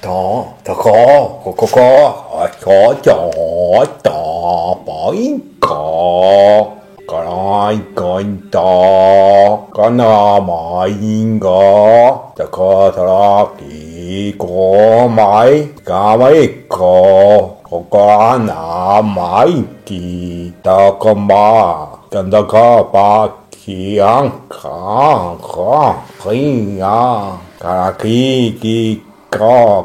to to ko to boing ko con con nó mày có ta có đi có mấy có na mày kỳ ta có ma cần ta có ba kỳ ăn khá khi à cả kỳ có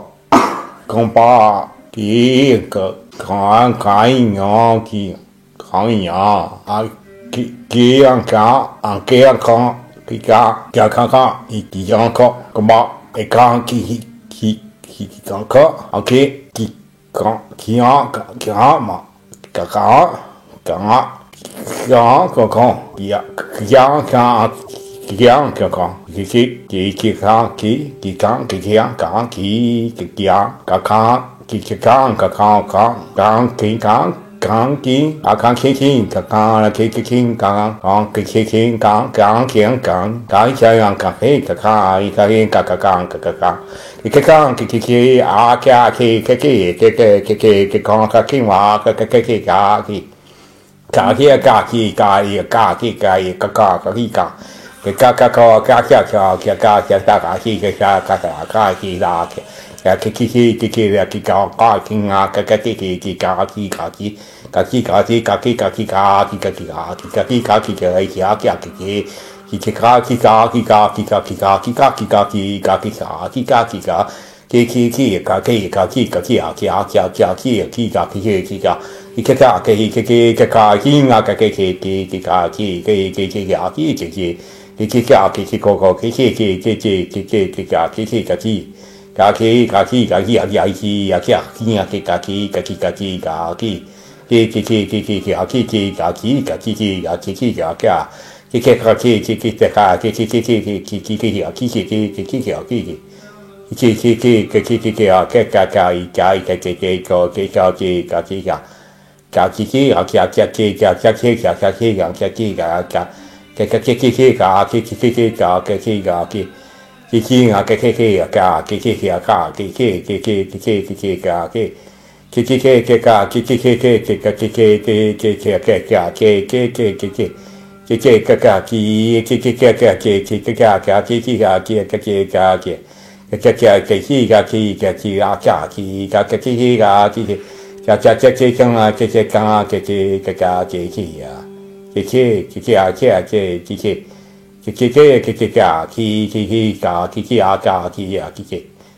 con ba kỳ con cái nhỏ kỳ con nhỏ à kỳ ăn con kỳ con kỳ ăn con ba con kỳ con có kỳ con mà con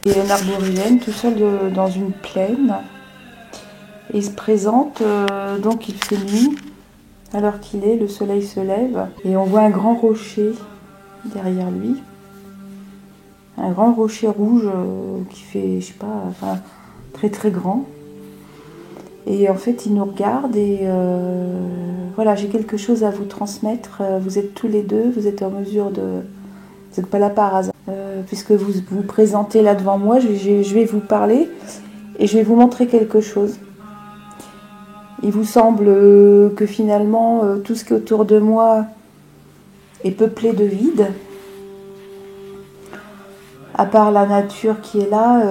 Et un aborigène tout seul dans une plaine. Et il se présente, donc il fait nuit, à l'heure qu'il est, le soleil se lève, et on voit un grand rocher derrière lui. Un grand rocher rouge qui fait, je sais pas, enfin, très très grand. Et en fait, il nous regarde et voilà, j'ai quelque chose à vous transmettre. Vous êtes tous les deux, vous êtes en mesure de... Vous n'êtes pas là par hasard. Puisque vous vous présentez là devant moi, je vais vous parler et je vais vous montrer quelque chose. Il vous semble que finalement, tout ce qui est autour de moi est peuplé de vide. À part la nature qui est là,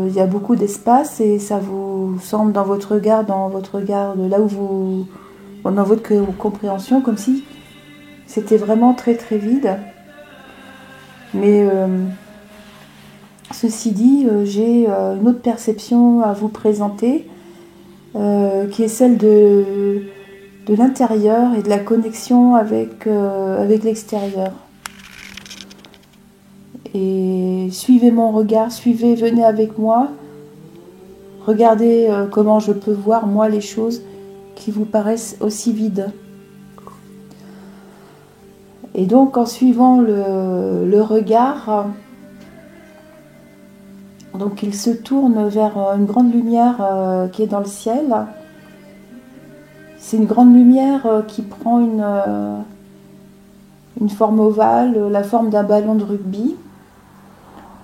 il y a beaucoup d'espace et ça vous semble dans votre regard, de là où vous... dans votre compréhension, comme si c'était vraiment très très vide. Mais ceci dit, j'ai une autre perception à vous présenter, qui est celle de l'intérieur et de la connexion avec l'extérieur. Et suivez mon regard, venez avec moi, regardez comment je peux voir moi les choses qui vous paraissent aussi vides. Et donc en suivant le regard, donc il se tourne vers une grande lumière qui est dans le ciel. C'est une grande lumière qui prend une forme ovale, la forme d'un ballon de rugby.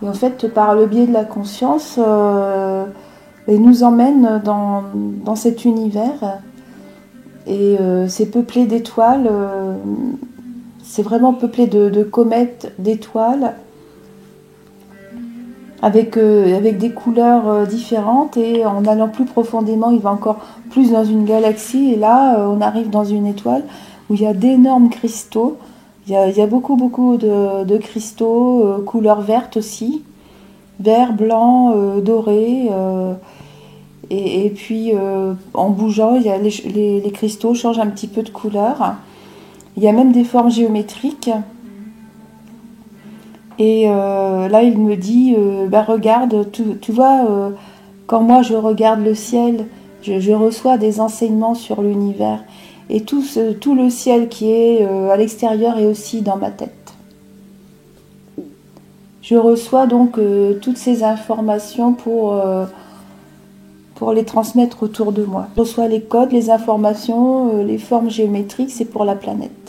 Et en fait, par le biais de la conscience, elle nous emmène dans cet univers. Et c'est peuplé d'étoiles, c'est vraiment peuplé de comètes, d'étoiles. avec des couleurs différentes, et en allant plus profondément, il va encore plus dans une galaxie, et là, on arrive dans une étoile où il y a d'énormes cristaux. Il y a beaucoup de cristaux, couleur verte aussi, vert, blanc, doré, et puis en bougeant, il y a les cristaux changent un petit peu de couleur. Il y a même des formes géométriques. Et là, il me dit, regarde, tu vois, quand moi je regarde le ciel, je reçois des enseignements sur l'univers. Et tout le ciel qui est à l'extérieur est aussi dans ma tête. Je reçois donc toutes ces informations pour les transmettre autour de moi. Je reçois les codes, les informations, les formes géométriques, c'est pour la planète.